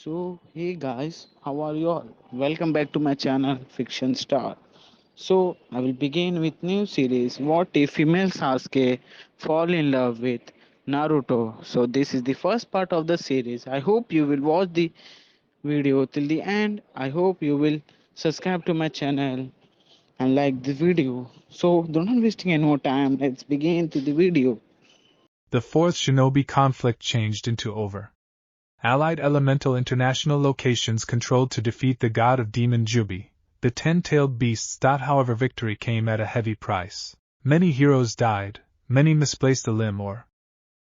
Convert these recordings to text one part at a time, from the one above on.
Hey guys, how are you all? Welcome back to my channel Fiction Star. I will begin with new series. What if female Sasuke fall in love with Naruto? This is the first part of the series. I hope you will watch the video till the end. I hope you will subscribe to my channel and like the video. Don't wasting any more time. Let's begin to the video. The fourth shinobi conflict changed into over. Allied elemental international locations controlled to defeat the god of demon Jubi, the ten-tailed beasts. However, victory came at a heavy price. Many heroes died, many misplaced a limb or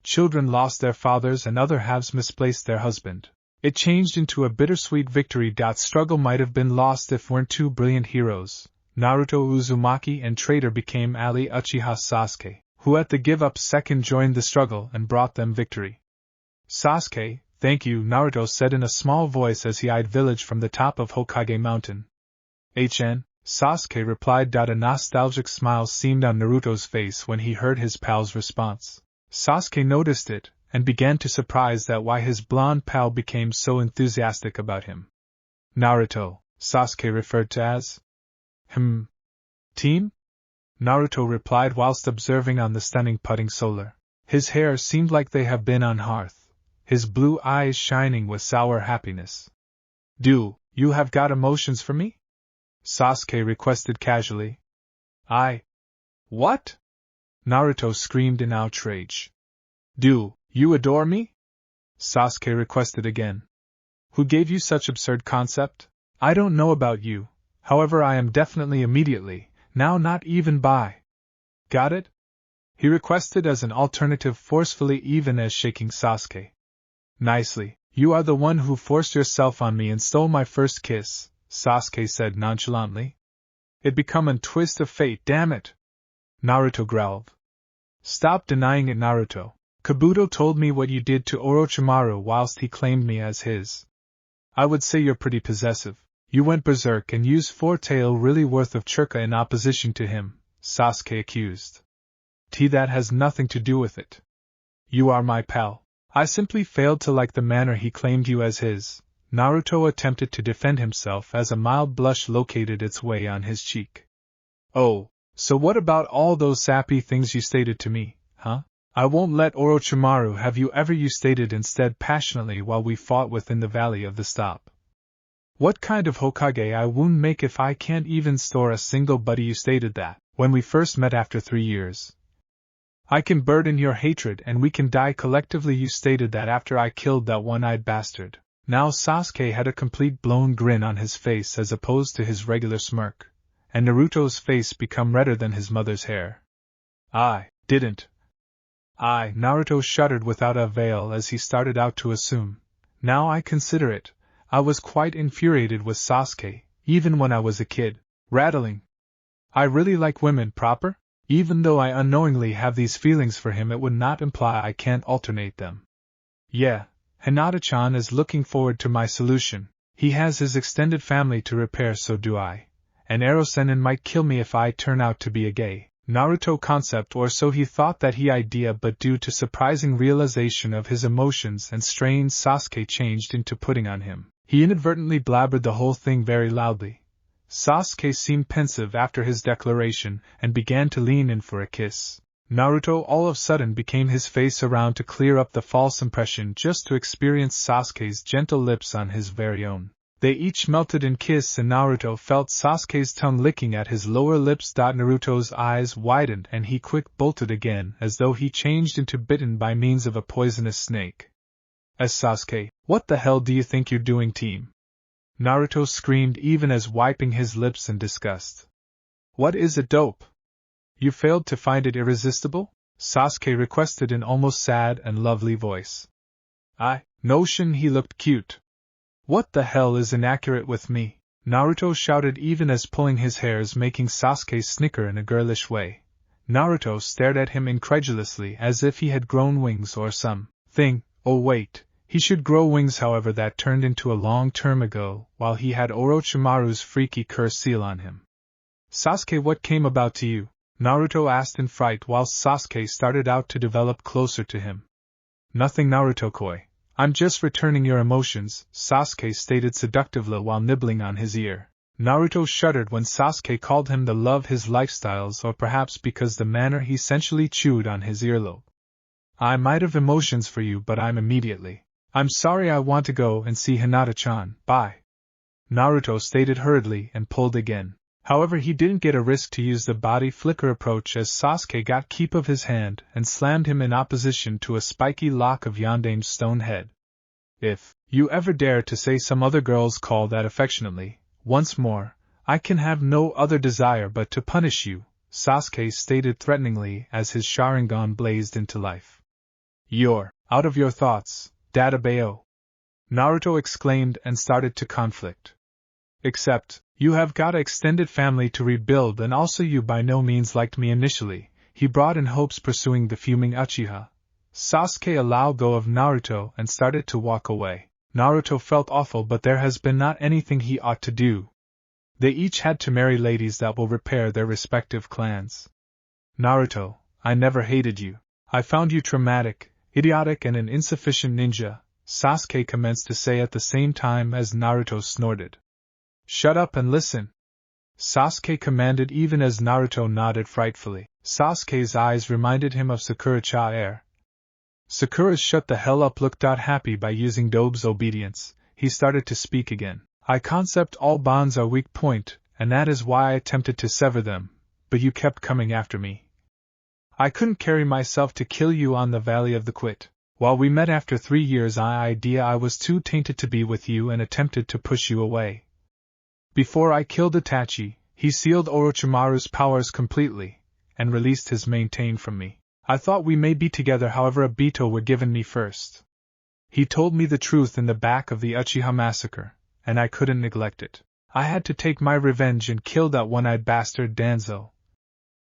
children lost their fathers and other halves misplaced their husband. It changed into a bittersweet victory. Struggle might have been lost if weren't two brilliant heroes. Naruto Uzumaki and traitor became Ali Uchiha Sasuke, who at the give-up second joined the struggle and brought them victory. Sasuke, thank you, Naruto said in a small voice as he eyed village from the top of Hokage Mountain. Sasuke replied. A nostalgic smile seemed on Naruto's face when he heard his pal's response. Sasuke noticed it, and began to surprise that why his blonde pal became so enthusiastic about him. Naruto, Sasuke referred to as team? Naruto replied whilst observing on the stunning putting solar. His hair seemed like they have been on hearth, his blue eyes shining with sour happiness. Do you have got emotions for me? Sasuke requested casually. What? Naruto screamed in outrage. Do you adore me? Sasuke requested again. Who gave you such absurd concept? I don't know about you, however I am definitely immediately, now not even by. Got it? He requested as an alternative forcefully, even as shaking Sasuke. Nicely, you are the one who forced yourself on me and stole my first kiss, Sasuke said nonchalantly. It become a twist of fate, damn it! Naruto growled. Stop denying it, Naruto. Kabuto told me what you did to Orochimaru whilst he claimed me as his. I would say you're pretty possessive. You went berserk and used 4 tael really worth of churka in opposition to him, Sasuke accused. That has nothing to do with it. You are my pal. I simply failed to like the manner he claimed you as his. Naruto attempted to defend himself as a mild blush located its way on his cheek. Oh, so what about all those sappy things you stated to me, huh? I won't let Orochimaru have you ever, you stated instead passionately while we fought within the valley of the stop. What kind of Hokage I won't make if I can't even store a single buddy, you stated that, when we first met after 3 years. I can burden your hatred and we can die collectively, you stated that after I killed that one-eyed bastard. Now Sasuke had a complete blown grin on his face as opposed to his regular smirk, and Naruto's face become redder than his mother's hair. I didn't. Naruto shuddered without a veil as he started out to assume. Now I consider it. I was quite infuriated with Sasuke, even when I was a kid. Rattling. I really like women proper? Even though I unknowingly have these feelings for him, it would not imply I can't alternate them. Yeah, Hinata-chan is looking forward to my solution. He has his extended family to repair, so do I. And Ero-sennin might kill me if I turn out to be a gay Naruto concept, or so he thought that he idea, but due to surprising realization of his emotions and strains Sasuke changed into putting on him, he inadvertently blabbered the whole thing very loudly. Sasuke seemed pensive after his declaration and began to lean in for a kiss. Naruto all of a sudden became his face around to clear up the false impression just to experience Sasuke's gentle lips on his very own. They each melted in kiss and Naruto felt Sasuke's tongue licking at his lower lips. Naruto's eyes widened and he quick bolted again as though he changed into bitten by means of a poisonous snake. As Sasuke, what the hell do you think you're doing, team? Naruto screamed even as wiping his lips in disgust. What is it, dope? You failed to find it irresistible? Sasuke requested in almost sad and lovely voice. Notion he looked cute. What the hell is inaccurate with me? Naruto shouted even as pulling his hairs making Sasuke snicker in a girlish way. Naruto stared at him incredulously as if he had grown wings or something. Oh wait, he should grow wings, however that turned into a long term ago while he had Orochimaru's freaky curse seal on him. Sasuke, what came about to you? Naruto asked in fright whilst Sasuke started out to develop closer to him. Nothing, Naruto-koi. I'm just returning your emotions, Sasuke stated seductively while nibbling on his ear. Naruto shuddered when Sasuke called him the love his lifestyles, or perhaps because the manner he sensually chewed on his earlobe. I might have emotions for you, but I'm immediately. I'm sorry, I want to go and see Hinata-chan, bye. Naruto stated hurriedly and pulled again. However, he didn't get a risk to use the body flicker approach as Sasuke got keep of his hand and slammed him in opposition to a spiky lock of Yandame's stone head. If you ever dare to say some other girls call that affectionately, once more, I can have no other desire but to punish you, Sasuke stated threateningly as his Sharingan blazed into life. You're out of your thoughts, Databeo! Naruto exclaimed and started to conflict. Except, you have got an extended family to rebuild, and also you by no means liked me initially, he brought in hopes, pursuing the fuming Uchiha. Sasuke allowed go of Naruto and started to walk away. Naruto felt awful, but there has been not anything he ought to do. They each had to marry ladies that will repair their respective clans. Naruto, I never hated you. I found you traumatic, idiotic and an insufficient ninja, Sasuke commenced to say at the same time as Naruto snorted. Shut up and listen! Sasuke commanded even as Naruto nodded frightfully. Sasuke's eyes reminded him of Sakura-cha air. Sakura's shut the hell up looked out happy by using Dobe's obedience. He started to speak again. I concept all bonds are weak point, and that is why I attempted to sever them, but you kept coming after me. I couldn't carry myself to kill you on the Valley of the Quit. While we met after 3 years, I was too tainted to be with you and attempted to push you away. Before I killed Itachi, he sealed Orochimaru's powers completely, and released his maintain from me. I thought we may be together, however Obito were given me first. He told me the truth in the back of the Uchiha massacre, and I couldn't neglect it. I had to take my revenge and kill that one-eyed bastard Danzo.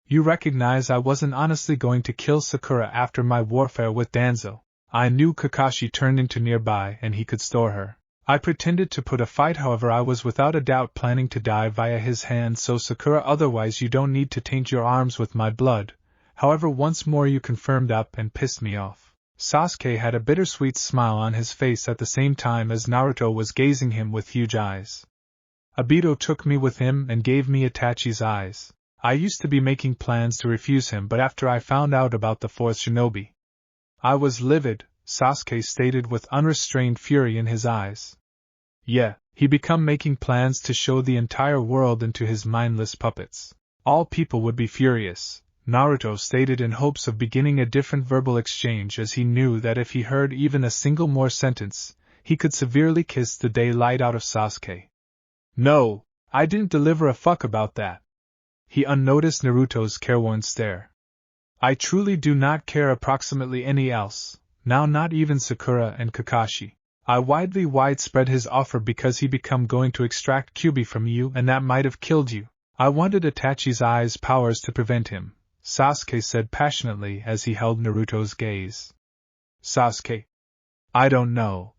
You recognize I wasn't honestly going to kill Sakura after my warfare with Danzo. I knew Kakashi turned into nearby and he could store her. I pretended to put a fight, however I was without a doubt planning to die via his hand, so Sakura, otherwise you don't need to taint your arms with my blood. However, once more you confirmed up and pissed me off. Sasuke had a bittersweet smile on his face at the same time as Naruto was gazing him with huge eyes. Obito took me with him and gave me Itachi's eyes. I used to be making plans to refuse him, but after I found out about the fourth shinobi, I was livid, Sasuke stated with unrestrained fury in his eyes. Yeah, he become making plans to show the entire world into his mindless puppets. All people would be furious, Naruto stated in hopes of beginning a different verbal exchange, as he knew that if he heard even a single more sentence, he could severely kiss the daylight out of Sasuke. No, I didn't deliver a fuck about that. He unnoticed Naruto's careworn stare. I truly do not care approximately any else, now not even Sakura and Kakashi. I widespread his offer because he become going to extract Kyuubi from you, and that might have killed you. I wanted Itachi's eyes powers to prevent him, Sasuke said passionately as he held Naruto's gaze. Sasuke, I don't know.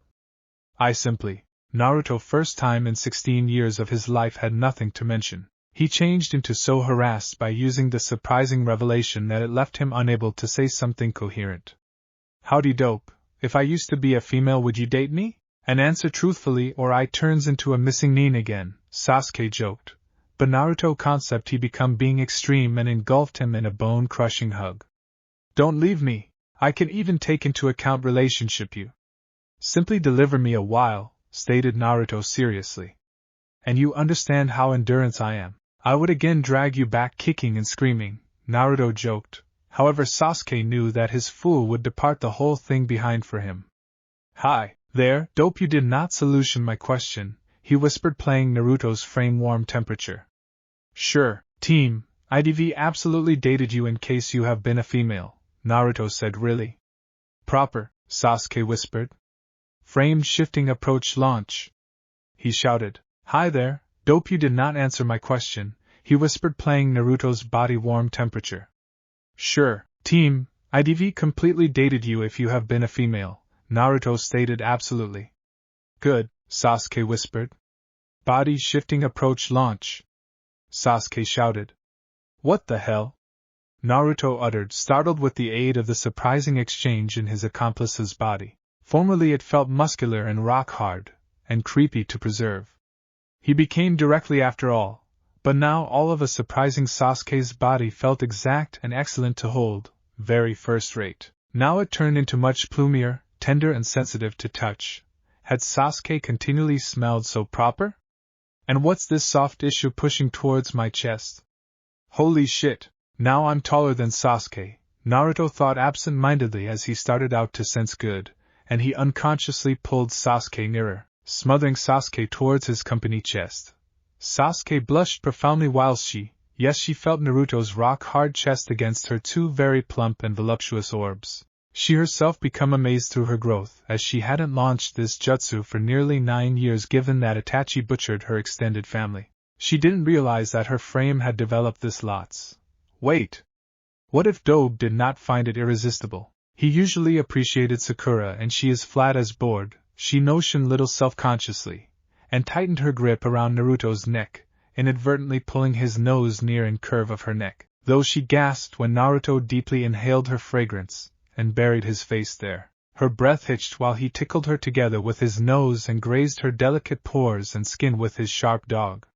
I simply. Naruto, first time in 16 years of his life, had nothing to mention. He changed into so harassed by using the surprising revelation that it left him unable to say something coherent. Howdy dope, if I used to be a female would you date me? And answer truthfully or I turns into a missing nin again, Sasuke joked. But Naruto concept he become being extreme and engulfed him in a bone-crushing hug. Don't leave me, I can even take into account relationship you. Simply deliver me a while, stated Naruto seriously. And you understand how endurance I am. I would again drag you back kicking and screaming, Naruto joked. However, Sasuke knew that his fool would depart the whole thing behind for him. Hi, there, dope, you did not solution my question, he whispered, playing Naruto's frame warm temperature. Sure, team, IDV absolutely dated you in case you have been a female, Naruto said. Really? Proper, Sasuke whispered. Frame shifting approach launch. He shouted. Hi there, dope, you did not answer my question, he whispered, playing Naruto's body warm temperature. Sure, team, IDV completely dated you if you have been a female, Naruto stated. Absolutely. Good, Sasuke whispered. Body shifting approach launch. Sasuke shouted. What the hell? Naruto uttered, startled with the aid of the surprising exchange in his accomplice's body. Formerly it felt muscular and rock-hard, and creepy to preserve. He became directly after all, but now all of a surprising Sasuke's body felt exact and excellent to hold, very first-rate. Now it turned into much plumier, tender and sensitive to touch. Had Sasuke continually smelled so proper? And what's this soft issue pushing towards my chest? Holy shit, now I'm taller than Sasuke, Naruto thought absent-mindedly as he started out to sense good, and he unconsciously pulled Sasuke nearer, smothering Sasuke towards his company chest. Sasuke blushed profoundly while she felt Naruto's rock-hard chest against her two very plump and voluptuous orbs. She herself became amazed through her growth, as she hadn't launched this jutsu for nearly 9 years given that Itachi butchered her extended family. She didn't realize that her frame had developed this lots. Wait! What if Dobe did not find it irresistible? He usually appreciated Sakura and she is flat as board, she notioned little self-consciously, and tightened her grip around Naruto's neck, inadvertently pulling his nose near in curve of her neck, though she gasped when Naruto deeply inhaled her fragrance, and buried his face there. Her breath hitched while he tickled her together with his nose and grazed her delicate pores and skin with his sharp dog.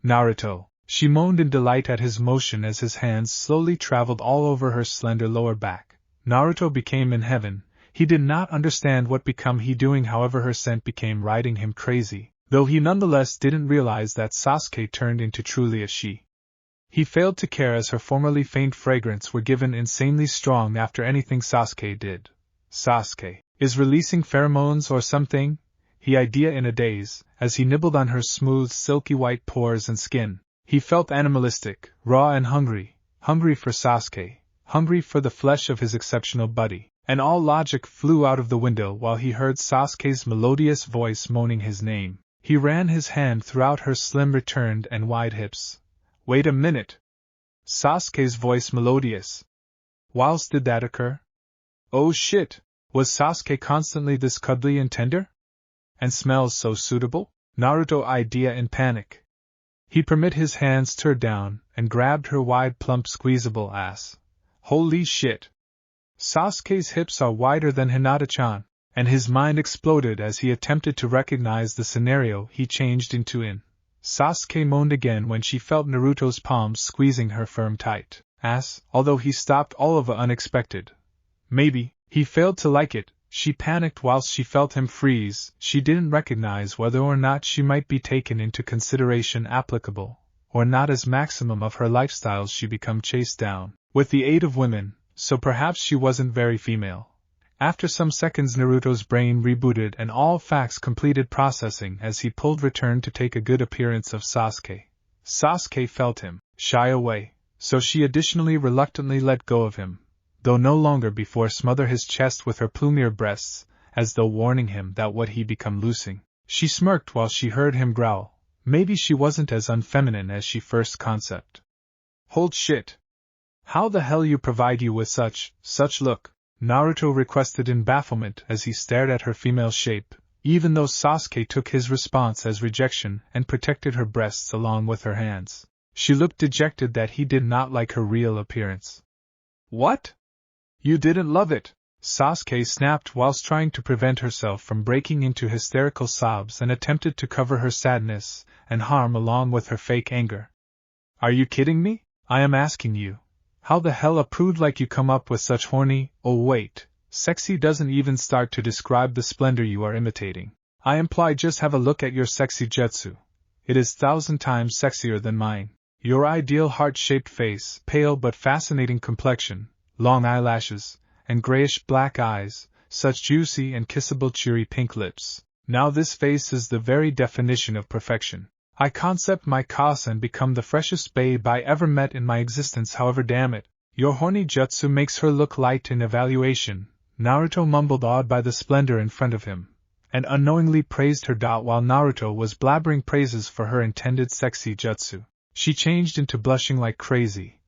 Naruto, she moaned in delight at his motion as his hands slowly traveled all over her slender lower back. Naruto became in heaven. He did not understand what become he doing, however her scent became riding him crazy, though he nonetheless didn't realize that Sasuke turned into truly a she. He failed to care as her formerly faint fragrance were given insanely strong after anything Sasuke did. Sasuke is releasing pheromones or something? He idea in a daze, as he nibbled on her smooth silky white pores and skin. He felt animalistic, raw and hungry for Sasuke, hungry for the flesh of his exceptional body, and all logic flew out of the window while he heard Sasuke's melodious voice moaning his name. He ran his hand throughout her slim returned and wide hips. Wait a minute! Sasuke's voice melodious. Whilst did that occur? Oh shit! Was Sasuke constantly this cuddly and tender? And smells so suitable? Naruto idea in panic. He permit his hands to her down and grabbed her wide plump squeezable ass. Holy shit! Sasuke's hips are wider than Hinata-chan, and his mind exploded as he attempted to recognize the scenario he changed into in. Sasuke moaned again when she felt Naruto's palms squeezing her firm tight ass, although he stopped all of a unexpected. Maybe he failed to like it. She panicked whilst she felt him freeze. She didn't recognize whether or not she might be taken into consideration applicable, or not as maximum of her lifestyles she become chased down, with the aid of women, so perhaps she wasn't very female. After some seconds Naruto's brain rebooted and all facts completed processing as he pulled return to take a good appearance of Sasuke. Sasuke felt him shy away, so she additionally reluctantly let go of him, though no longer before smother his chest with her plumier breasts, as though warning him that what he become loosing. She smirked while she heard him growl. Maybe she wasn't as unfeminine as she first concept. Hold shit! How the hell you provide you with such look? Naruto requested in bafflement as he stared at her female shape, even though Sasuke took his response as rejection and protected her breasts along with her hands. She looked dejected that he did not like her real appearance. What? You didn't love it? Sasuke snapped whilst trying to prevent herself from breaking into hysterical sobs and attempted to cover her sadness and harm along with her fake anger. Are you kidding me? I am asking you. How the hell a prude like you come up with such horny, oh wait, sexy doesn't even start to describe the splendor you are imitating. I imply just have a look at your sexy jutsu. It is 1,000 times sexier than mine. Your ideal heart-shaped face, pale but fascinating complexion, long eyelashes, and grayish-black eyes, such juicy and kissable cheery pink lips. Now this face is the very definition of perfection. I concept my cause and become the freshest babe I ever met in my existence. However, damn it, your horny jutsu makes her look light in evaluation. Naruto mumbled, awed by the splendor in front of him, and unknowingly praised her. While Naruto was blabbering praises for her intended sexy jutsu, she changed into blushing like crazy.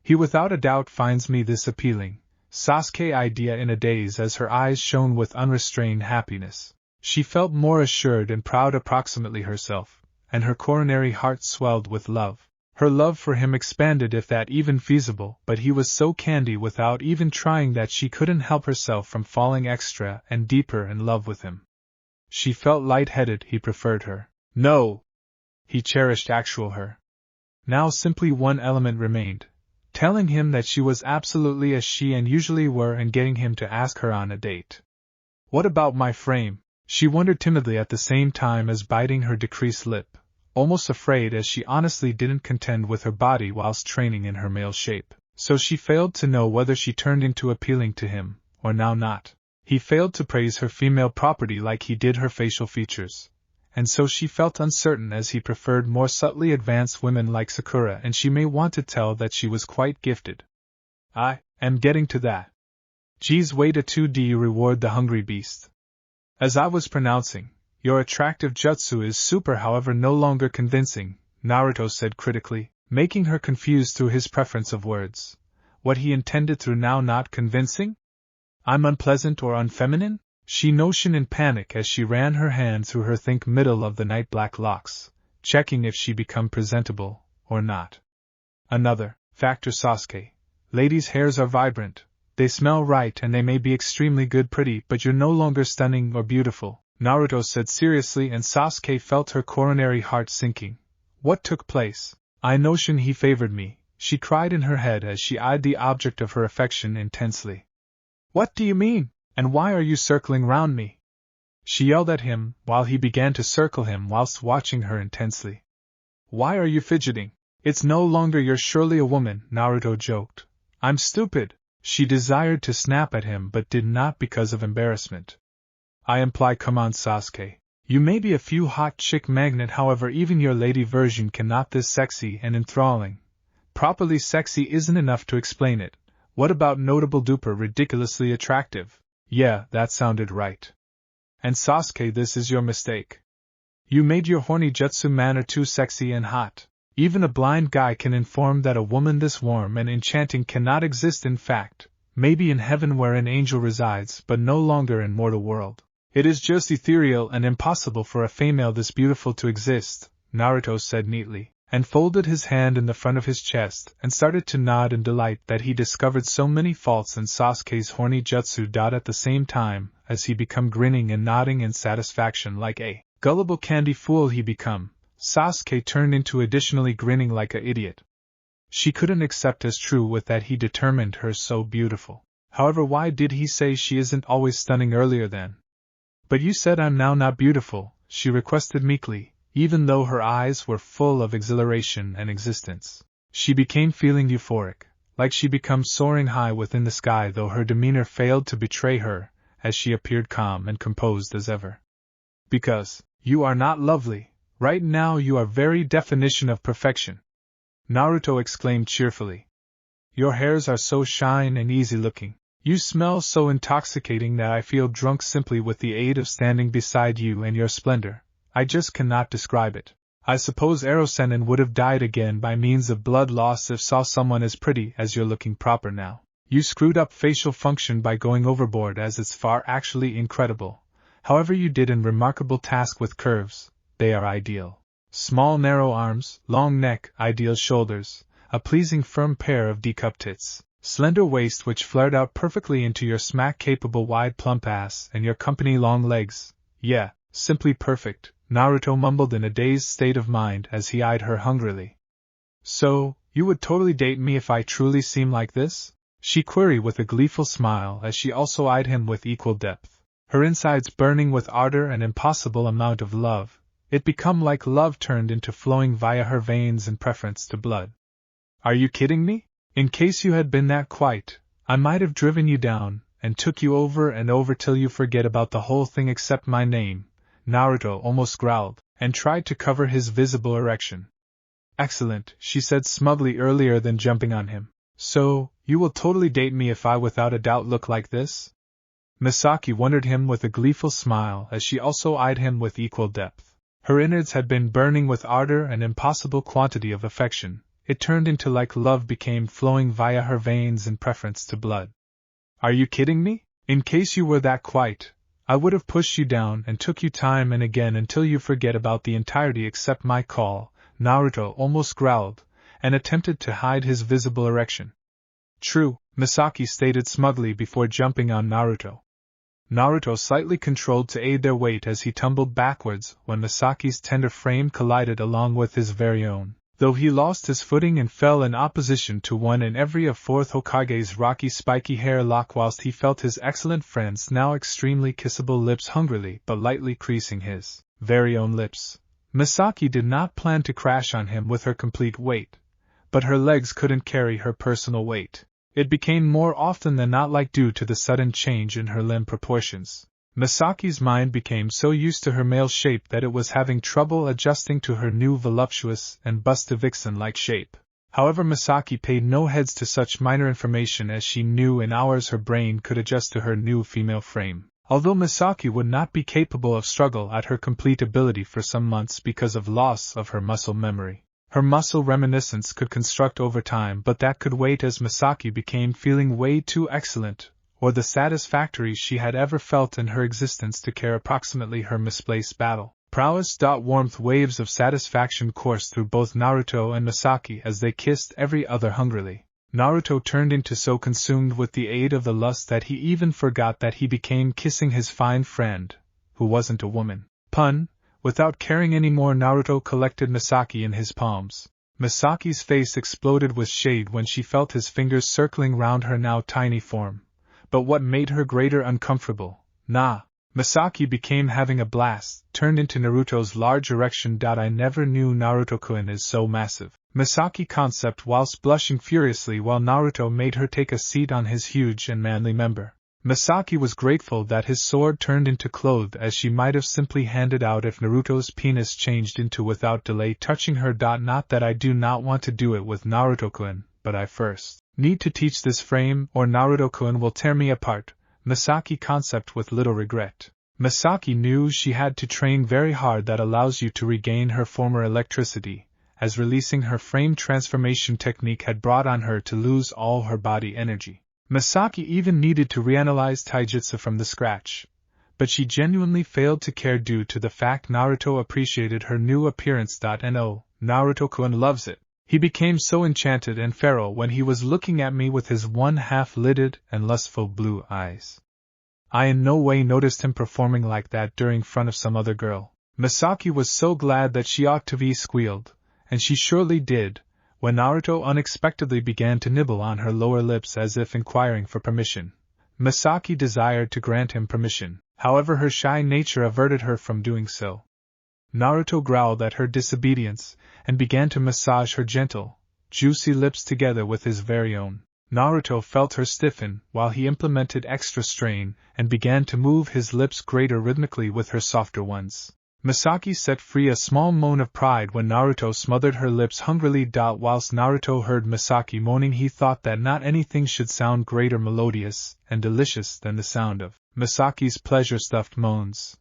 He without a doubt finds me this appealing. Sasuke idea in a daze as her eyes shone with unrestrained happiness. She felt more assured and proud approximately herself, and her coronary heart swelled with love. Her love for him expanded if that even feasible, but he was so candy without even trying that she couldn't help herself from falling extra and deeper in love with him. She felt light-headed. He preferred her. No! He cherished actual her. Now simply one element remained. Telling him that she was absolutely as she and usually were and getting him to ask her on a date. What about my frame? She wondered timidly at the same time as biting her decreased lip, almost afraid as she honestly didn't contend with her body whilst training in her male shape. So she failed to know whether she turned into appealing to him, or now not. He failed to praise her female property like he did her facial features. And so she felt uncertain as he preferred more subtly advanced women like Sakura, and she may want to tell that she was quite gifted. I am getting to that. Geez, wait a 2D you reward the hungry beast. As I was pronouncing, your attractive jutsu is super, however no longer convincing, Naruto said critically, making her confused through his preference of words. What he intended through now not convincing? I'm unpleasant or unfeminine? She notioned in panic as she ran her hand through her thick middle of the night black locks, checking if she become presentable, or not. Another factor, Sasuke. Ladies' hairs are vibrant, they smell right, and they may be extremely good pretty, but you're no longer stunning or beautiful, Naruto said seriously, and Sasuke felt her coronary heart sinking. What took place? I notion he favored me, she cried in her head as she eyed the object of her affection intensely. What do you mean? And why are you circling round me? She yelled at him, while he began to circle him whilst watching her intensely. Why are you fidgeting? It's no longer you're surely a woman, Naruto joked. I'm stupid. She desired to snap at him but did not because of embarrassment. I imply, come on Sasuke. You may be a few hot chick magnet, however even your lady version cannot this sexy and enthralling. Properly sexy isn't enough to explain it. What about notable duper ridiculously attractive? Yeah, that sounded right. And Sasuke, this is your mistake. You made your horny jutsu manner too sexy and hot. Even a blind guy can inform that a woman this warm and enchanting cannot exist in fact, maybe in heaven where an angel resides, but no longer in mortal world. It is just ethereal and impossible for a female this beautiful to exist, Naruto said neatly, and folded his hand in the front of his chest and started to nod in delight that he discovered so many faults in Sasuke's horny jutsu. At the same time, as he became grinning and nodding in satisfaction like a gullible candy fool he become, Sasuke turned into additionally grinning like a idiot. She couldn't accept as true with that he determined her so beautiful. However, why did he say she isn't always stunning earlier then? But you said I'm now not beautiful, she requested meekly, even though her eyes were full of exhilaration and existence. She became feeling euphoric, like she become soaring high within the sky, though her demeanor failed to betray her, as she appeared calm and composed as ever. Because you are not lovely. Right now you are very definition of perfection, Naruto exclaimed cheerfully. Your hairs are so shine and easy looking. You smell so intoxicating that I feel drunk simply with the aid of standing beside you and your splendor. I just cannot describe it. I suppose Erosenin would have died again by means of blood loss if saw someone as pretty as you're looking proper now. You screwed up facial function by going overboard, as it's far actually incredible. However, you did an remarkable task with curves. They are ideal. Small narrow arms, long neck, ideal shoulders, a pleasing firm pair of D-cup tits, slender waist which flared out perfectly into your smack-capable wide plump ass, and your company long legs. Yeah, simply perfect, Naruto mumbled in a dazed state of mind as he eyed her hungrily. So, you would totally date me if I truly seem like this? She queried with a gleeful smile as she also eyed him with equal depth, her insides burning with ardor and impossible amount of love. It become like love turned into flowing via her veins in preference to blood. Are you kidding me? In case you had been that quite, I might have driven you down, and took you over and over till you forget about the whole thing except my name, Naruto almost growled, and tried to cover his visible erection. Excellent, she said smugly earlier than jumping on him. So, you will totally date me if I without a doubt look like this? Misaki wondered him with a gleeful smile as she also eyed him with equal depth. Her innards had been burning with ardor and impossible quantity of affection. It turned into like love became flowing via her veins in preference to blood. Are you kidding me? In case you were that quite, I would have pushed you down and took you time and again until you forget about the entirety except my call, Naruto almost growled, and attempted to hide his visible erection. True, Misaki stated smugly before jumping on Naruto. Naruto slightly controlled to aid their weight as he tumbled backwards when Misaki's tender frame collided along with his very own, though he lost his footing and fell in opposition to one in every of fourth Hokage's rocky spiky hair lock whilst he felt his excellent friend's now extremely kissable lips hungrily but lightly creasing his very own lips. Misaki did not plan to crash on him with her complete weight, but her legs couldn't carry her personal weight. It became more often than not like due to the sudden change in her limb proportions. Misaki's mind became so used to her male shape that it was having trouble adjusting to her new voluptuous and busty vixen-like shape. However, Misaki paid no heads to such minor information as she knew in hours her brain could adjust to her new female frame. Although Misaki would not be capable of struggle at her complete ability for some months because of loss of her muscle memory. Her muscle reminiscence could construct over time, but that could wait as Misaki became feeling way too excellent, or the satisfactory she had ever felt in her existence to care approximately her misplaced battle. Prowess. Warmth waves of satisfaction coursed through both Naruto and Misaki as they kissed every other hungrily. Naruto turned into so consumed with the aid of the lust that he even forgot that he became kissing his fine friend, who wasn't a woman. Pun. Without caring any more, Naruto collected Misaki in his palms. Misaki's face exploded with shade when she felt his fingers circling round her now tiny form. But what made her greater uncomfortable? Misaki became having a blast, turned into Naruto's large erection. I never knew Naruto-kun is so massive. Misaki concept whilst blushing furiously while Naruto made her take a seat on his huge and manly member. Misaki was grateful that his sword turned into cloth, as she might have simply handed out if Naruto's penis changed into without delay touching her. Not that I do not want to do it with Naruto-kun, but I first need to teach this frame or Naruto-kun will tear me apart. Misaki concept with little regret. Misaki knew she had to train very hard. That allows you to regain her former electricity, as releasing her frame transformation technique had brought on her to lose all her body energy. Misaki even needed to reanalyze taijutsu from the scratch, but she genuinely failed to care due to the fact Naruto appreciated her new appearance. No, Naruto-kun loves it. He became so enchanted and feral when he was looking at me with his one half-lidded and lustful blue eyes. I in no way noticed him performing like that during front of some other girl. Misaki was so glad that she ought to be squealed, and she surely did, when Naruto unexpectedly began to nibble on her lower lips as if inquiring for permission. Misaki desired to grant him permission, however her shy nature averted her from doing so. Naruto growled at her disobedience, and began to massage her gentle, juicy lips together with his very own. Naruto felt her stiffen while he implemented extra strain and began to move his lips greater rhythmically with her softer ones. Misaki set free a small moan of pride when Naruto smothered her lips hungrily. Whilst Naruto heard Misaki moaning, he thought that not anything should sound greater melodious and delicious than the sound of Misaki's pleasure-stuffed moans.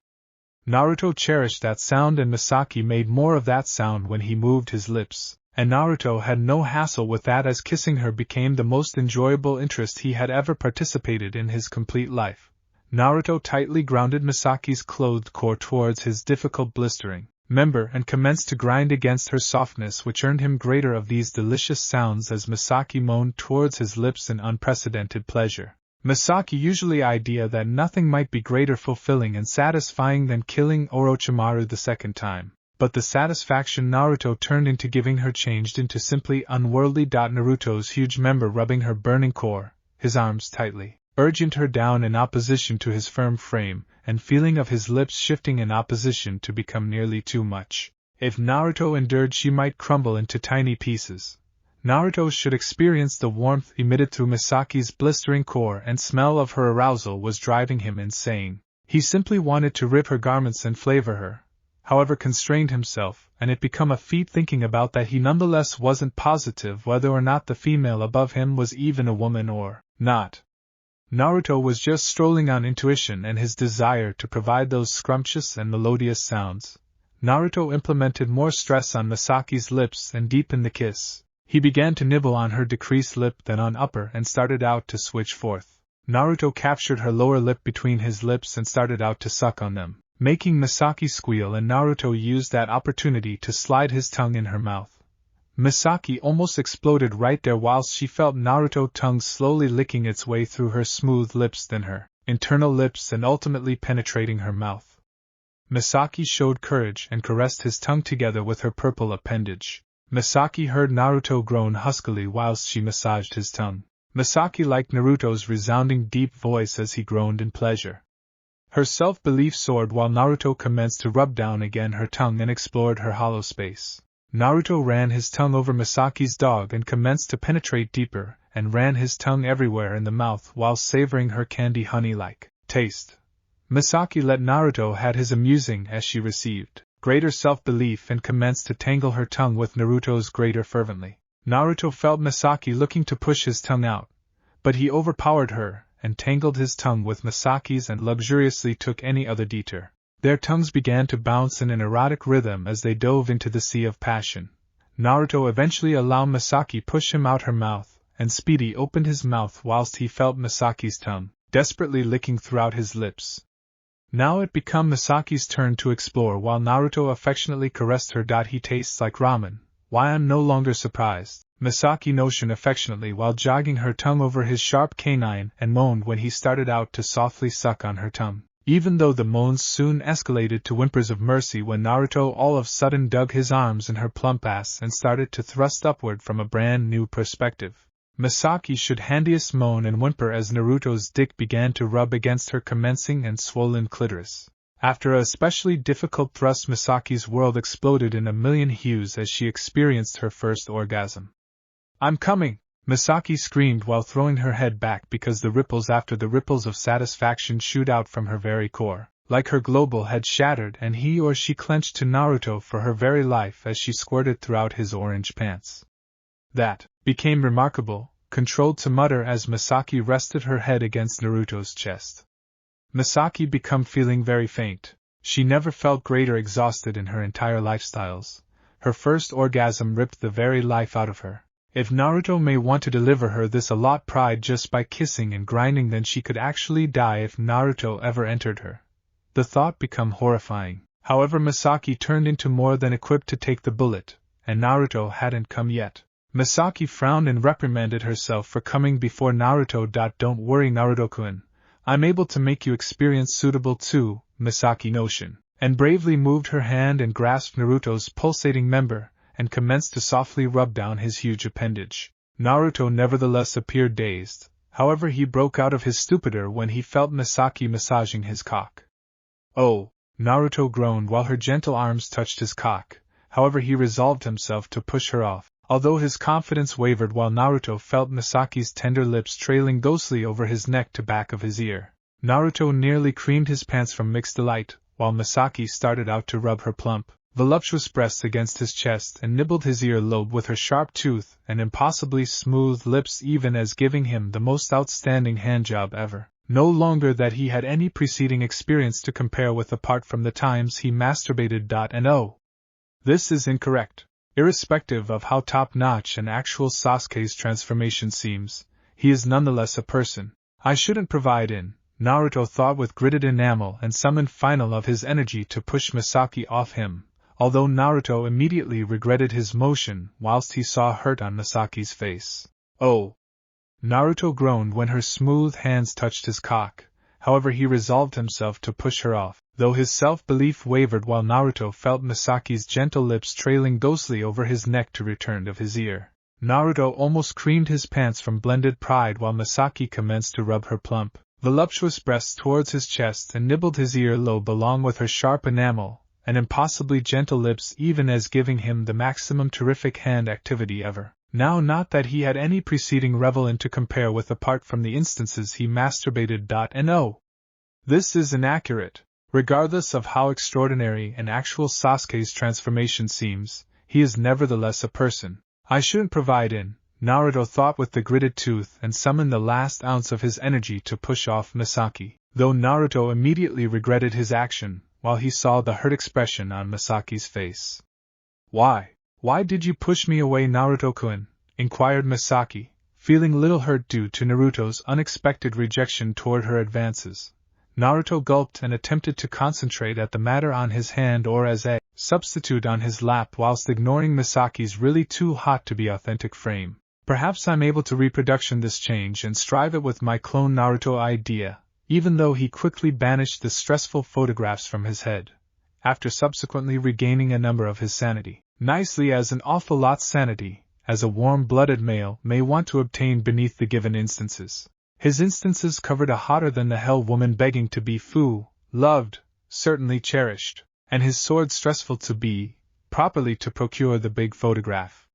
Naruto cherished that sound, and Misaki made more of that sound when he moved his lips, and Naruto had no hassle with that, as kissing her became the most enjoyable interest he had ever participated in his complete life. Naruto tightly grounded Misaki's clothed core towards his difficult blistering member and commenced to grind against her softness, which earned him greater of these delicious sounds as Misaki moaned towards his lips in unprecedented pleasure. Misaki usually idea that nothing might be greater fulfilling and satisfying than killing Orochimaru the second time, but the satisfaction Naruto turned into giving her changed into simply unworldly. Naruto's huge member rubbing her burning core, his arms tightly urgent her down in opposition to his firm frame, and feeling of his lips shifting in opposition to become nearly too much. If Naruto endured, she might crumble into tiny pieces. Naruto should experience the warmth emitted through Misaki's blistering core, and smell of her arousal was driving him insane. He simply wanted to rip her garments and flavor her, however constrained himself, and it become a feat thinking about that he nonetheless wasn't positive whether or not the female above him was even a woman or not. Naruto was just strolling on intuition and his desire to provide those scrumptious and melodious sounds. Naruto implemented more stress on Misaki's lips and deepened the kiss. He began to nibble on her decreased lip, then on upper, and started out to switch forth. Naruto captured her lower lip between his lips and started out to suck on them, making Misaki squeal, and Naruto used that opportunity to slide his tongue in her mouth. Misaki almost exploded right there whilst she felt Naruto's tongue slowly licking its way through her smooth lips, then her internal lips, and ultimately penetrating her mouth. Misaki showed courage and caressed his tongue together with her purple appendage. Misaki heard Naruto groan huskily whilst she massaged his tongue. Misaki liked Naruto's resounding deep voice as he groaned in pleasure. Her self-belief soared while Naruto commenced to rub down again her tongue and explored her hollow space. Naruto ran his tongue over Misaki's dog and commenced to penetrate deeper, and ran his tongue everywhere in the mouth while savoring her candy honey-like taste. Misaki let Naruto had his amusing as she received greater self-belief and commenced to tangle her tongue with Naruto's greater fervently. Naruto felt Misaki looking to push his tongue out, but he overpowered her and tangled his tongue with Misaki's and luxuriously took any other detour. Their tongues began to bounce in an erotic rhythm as they dove into the sea of passion. Naruto eventually allowed Misaki push him out her mouth, and Speedy opened his mouth whilst he felt Misaki's tongue desperately licking throughout his lips. Now it became Misaki's turn to explore while Naruto affectionately caressed her. He tastes like ramen. Why, I'm no longer surprised, Misaki notioned affectionately while jogging her tongue over his sharp canine and moaned when he started out to softly suck on her tongue. Even though the moans soon escalated to whimpers of mercy when Naruto all of a sudden dug his arms in her plump ass and started to thrust upward from a brand new perspective. Misaki should handiest moan and whimper as Naruto's dick began to rub against her commencing and swollen clitoris. After a especially difficult thrust, Misaki's world exploded in a million hues as she experienced her first orgasm. "I'm coming!" Misaki screamed while throwing her head back because the ripples after the ripples of satisfaction shoot out from her very core, like her global had shattered, and he or she clenched to Naruto for her very life as she squirted throughout his orange pants. That became remarkable, controlled to mutter as Misaki rested her head against Naruto's chest. Misaki became feeling very faint. She never felt greater exhausted in her entire lifestyles. Her first orgasm ripped the very life out of her. If Naruto may want to deliver her this a lot pride just by kissing and grinding, then she could actually die if Naruto ever entered her. The thought became horrifying. However, Misaki turned into more than equipped to take the bullet, and Naruto hadn't come yet. Misaki frowned and reprimanded herself for coming before Naruto. "Don't worry, Naruto-kun. I'm able to make you experience suitable too," Misaki notioned, and bravely moved her hand and grasped Naruto's pulsating member, and commenced to softly rub down his huge appendage. Naruto nevertheless appeared dazed. However, he broke out of his stupor when he felt Misaki massaging his cock. "Oh!" Naruto groaned while her gentle arms touched his cock. However, he resolved himself to push her off, although his confidence wavered while Naruto felt Misaki's tender lips trailing ghostly over his neck to back of his ear. Naruto nearly creamed his pants from mixed delight, while Misaki started out to rub her plump, voluptuous breasts against his chest and nibbled his ear lobe with her sharp tooth and impossibly smooth lips, even as giving him the most outstanding handjob ever. No longer that he had any preceding experience to compare with apart from the times he masturbated. No. This is incorrect. Irrespective of how top-notch an actual Sasuke's transformation seems, he is nonetheless a person I shouldn't provide in, Naruto thought with gritted enamel and summoned final of his energy to push Misaki off him, although Naruto immediately regretted his motion whilst he saw hurt on Misaki's face. "Oh!" Naruto groaned when her smooth hands touched his cock. However, he resolved himself to push her off, though his self-belief wavered while Naruto felt Misaki's gentle lips trailing ghostly over his neck to return of his ear. Naruto almost creamed his pants from blended pride while Misaki commenced to rub her plump, voluptuous breasts towards his chest and nibbled his ear lobe along with her sharp enamel and impossibly gentle lips, even as giving him the maximum terrific hand activity ever. Now, not that he had any preceding revel in to compare with apart from the instances he masturbated. No. This is inaccurate. Regardless of how extraordinary an actual Sasuke's transformation seems, he is nevertheless a person I shouldn't provide in, Naruto thought with the gritted tooth and summoned the last ounce of his energy to push off Misaki, though Naruto immediately regretted his action while he saw the hurt expression on Misaki's face. Why did you push me away, Naruto-kun?" inquired Misaki, feeling little hurt due to Naruto's unexpected rejection toward her advances. Naruto gulped and attempted to concentrate at the matter on his hand or as a substitute on his lap whilst ignoring Misaki's really too hot to be authentic frame. Perhaps I'm able to reproduction this change and strive it with my clone Naruto idea, even though he quickly banished the stressful photographs from his head, after subsequently regaining a number of his sanity. Nicely as an awful lot sanity, as a warm-blooded male may want to obtain beneath the given instances. His instances covered a hotter-than-the-hell woman begging to be loved, certainly cherished, and his sword stressful to be, properly to procure the big photograph.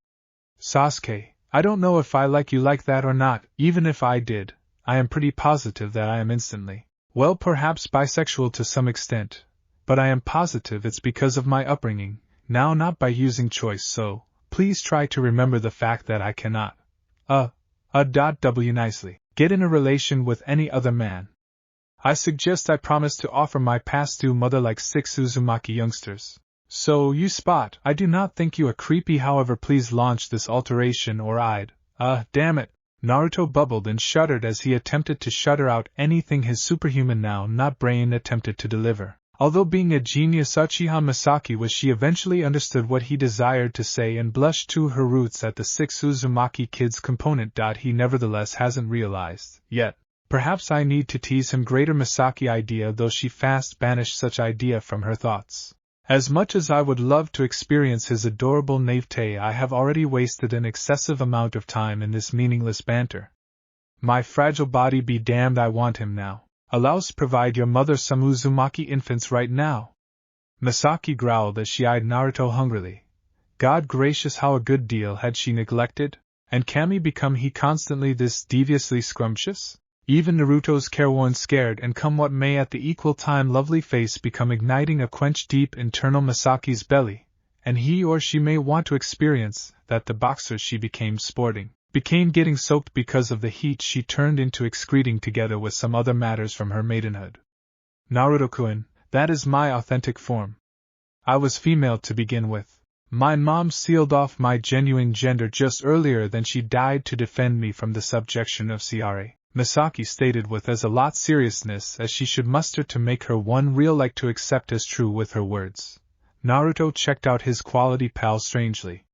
Sasuke, I don't know if I like you like that or not. Even if I did, I am pretty positive that I am instantly, well, perhaps bisexual to some extent, but I am positive it's because of my upbringing, now not by using choice, so please try to remember the fact that I cannot, nicely, get in a relation with any other man. I suggest I promise to offer my past-due mother like 6 Uzumaki youngsters. So you spot, I do not think you are creepy, however please launch this alteration or I'd, damn it. Naruto bubbled and shuddered as he attempted to shudder out anything his superhuman now not brain attempted to deliver. Although being a genius Uchiha Misaki was, she eventually understood what he desired to say and blushed to her roots at the 6 Uzumaki kids component. He nevertheless hasn't realized yet. Perhaps I need to tease him greater Misaki idea, though she fast banished such idea from her thoughts. As much as I would love to experience his adorable naivete, I have already wasted an excessive amount of time in this meaningless banter. My fragile body be damned, I want him now. Allows provide your mother some Uzumaki infants right now. Misaki growled as she eyed Naruto hungrily. God gracious, how a good deal had she neglected? And Kami become he constantly this deviously scrumptious? Even Naruto's careworn scared and come what may at the equal time lovely face become igniting a quench deep internal Misaki's belly, and he or she may want to experience that the boxers she became sporting became getting soaked because of the heat she turned into excreting together with some other matters from her maidenhood. Naruto-kun, that is my authentic form. I was female to begin with. My mom sealed off my genuine gender just earlier than she died to defend me from the subjection of Ciara. Misaki stated with as a lot seriousness as she should muster to make her one real like to accept as true with her words. Naruto checked out his quality pal strangely.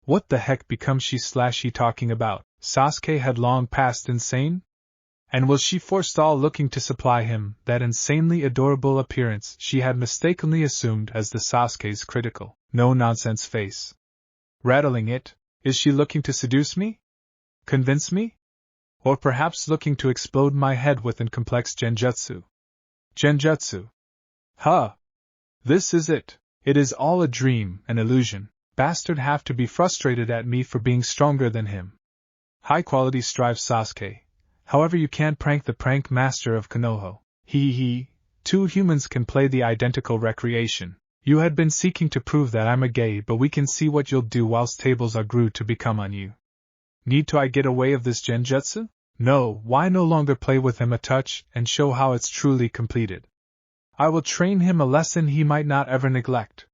What the heck becomes she talking about? Sasuke had long passed insane? And was she forestall looking to supply him that insanely adorable appearance she had mistakenly assumed as the Sasuke's critical, no-nonsense face? Rattling it, is she looking to seduce me? Convince me? Or perhaps looking to explode my head with an complex genjutsu? Genjutsu. Huh! This is it. It is all a dream, an illusion. Bastard have to be frustrated at me for being stronger than him. High quality strive Sasuke. However you can't prank the prank master of Konoha. He. 2 humans can play the identical recreation. You had been seeking to prove that I'm a gay, but we can see what you'll do whilst tables are grew to become on you. Need to I get away of this genjutsu? No, why no longer play with him a touch and show how it's truly completed? I will train him a lesson he might not ever neglect.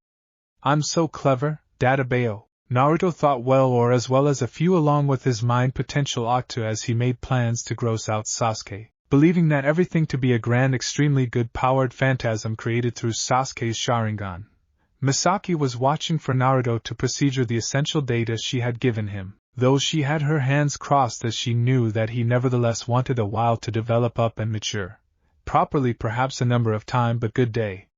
I'm so clever, Databeo. Naruto thought as well as a few along with his mind potential ought to as he made plans to gross out Sasuke, believing that everything to be a grand extremely good powered phantasm created through Sasuke's Sharingan. Misaki was watching for Naruto to procedure the essential data she had given him, though she had her hands crossed as she knew that he nevertheless wanted a while to develop up and mature. Properly perhaps a number of time, but good day.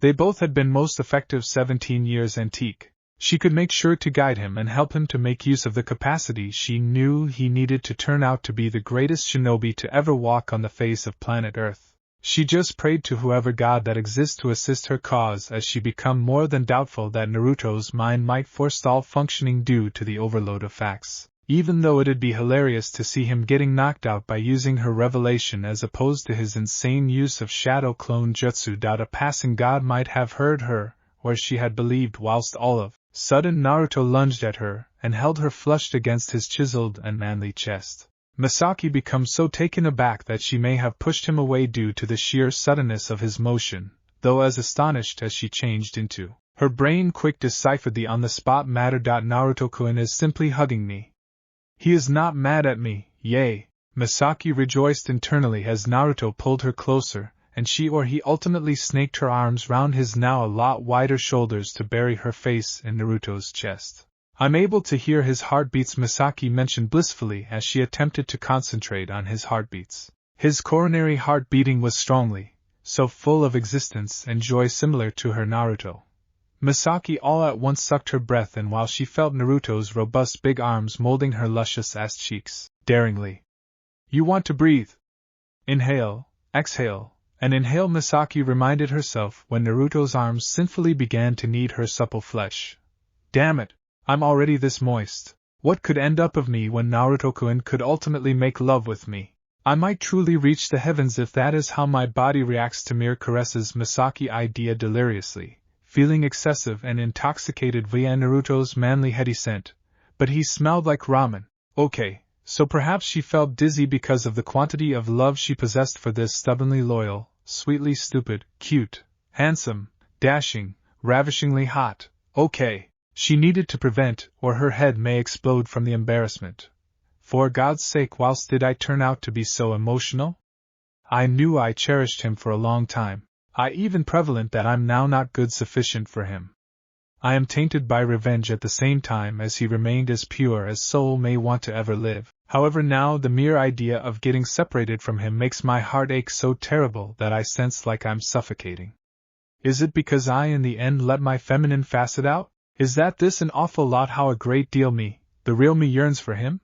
They both had been most effective 17 years antique. She could make sure to guide him and help him to make use of the capacity she knew he needed to turn out to be the greatest shinobi to ever walk on the face of planet Earth. She just prayed to whoever god that exists to assist her cause as she became more than doubtful that Naruto's mind might forestall functioning due to the overload of facts, even though it'd be hilarious to see him getting knocked out by using her revelation as opposed to his insane use of shadow clone jutsu. A passing god might have heard her, or she had believed, whilst all of sudden Naruto lunged at her and held her flushed against his chiseled and manly chest. Misaki becomes so taken aback that she may have pushed him away due to the sheer suddenness of his motion, though as astonished as she changed into. Her brain quick deciphered the on-the-spot matter. Naruto-kun is simply hugging me. He is not mad at me, yay! Misaki rejoiced internally as Naruto pulled her closer and she or he ultimately snaked her arms round his now a lot wider shoulders to bury her face in Naruto's chest. I'm able to hear his heartbeats, Misaki mentioned blissfully as she attempted to concentrate on his heartbeats. His coronary heart beating was strongly, so full of existence and joy similar to her Naruto. Misaki all at once sucked her breath in while she felt Naruto's robust big arms molding her luscious-ass cheeks, daringly. You want to breathe? Inhale, exhale, and inhale, Misaki reminded herself when Naruto's arms sinfully began to knead her supple flesh. Damn it, I'm already this moist. What could end up of me when Naruto-kun could ultimately make love with me? I might truly reach the heavens if that is how my body reacts to mere caresses, Misaki idea deliriously, feeling excessive and intoxicated via Naruto's manly heady scent, but he smelled like ramen. Okay, so perhaps she felt dizzy because of the quantity of love she possessed for this stubbornly loyal, sweetly stupid, cute, handsome, dashing, ravishingly hot. Okay, she needed to prevent, or her head may explode from the embarrassment. For God's sake, whilst did I turn out to be so emotional? I knew I cherished him for a long time. I even prevalent that I'm now not good sufficient for him. I am tainted by revenge at the same time as he remained as pure as soul may want to ever live. However, now the mere idea of getting separated from him makes my heart ache so terrible that I sense like I'm suffocating. Is it because I in the end let my feminine facet out? Is that this an awful lot how a great deal me, the real me, yearns for him?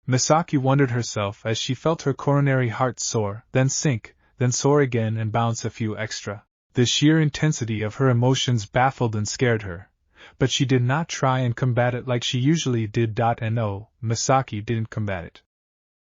Misaki wondered herself as she felt her coronary heart soar, then sink, then soar again and bounce a few extra. The sheer intensity of her emotions baffled and scared her, but she did not try and combat it like she usually did. No, Misaki didn't combat it.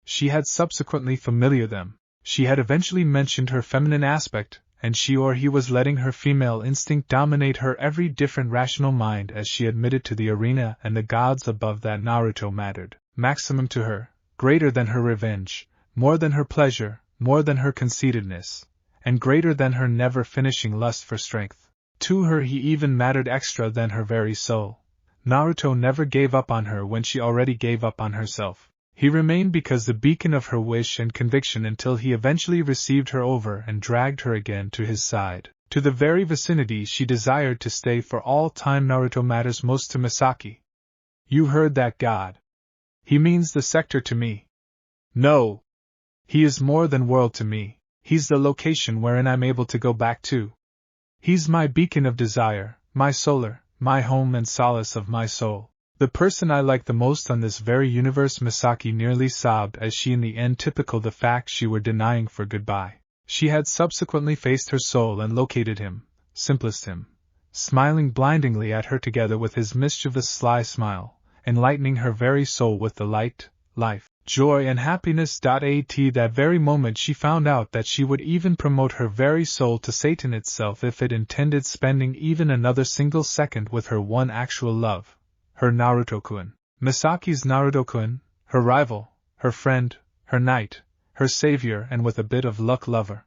She had subsequently familiarized them. She had eventually mentioned her feminine aspect, and she or he was letting her female instinct dominate her every different rational mind as she admitted to the arena and the gods above that Naruto mattered. Maximum to her, greater than her revenge, more than her pleasure, more than her conceitedness, and greater than her never-finishing lust for strength. To her he even mattered extra than her very soul. Naruto never gave up on her when she already gave up on herself. He remained because the beacon of her wish and conviction until he eventually received her over and dragged her again to his side, to the very vicinity she desired to stay for all time. Naruto matters most to Misaki. You heard that, God. He means the sector to me. No. He is more than world to me. He's the location wherein I'm able to go back to. He's my beacon of desire, my solar, my home and solace of my soul. The person I like the most on this very universe. Misaki nearly sobbed as she in the end typical the fact she were denying for goodbye. She had subsequently faced her soul and located him, simplest him, smiling blindingly at her together with his mischievous sly smile, enlightening her very soul with the light, life, joy and happiness. At that very moment she found out that she would even promote her very soul to Satan itself if it intended spending even another single second with her one actual love, her Naruto-kun. Misaki's Naruto-kun, her rival, her friend, her knight, her savior and with a bit of luck lover.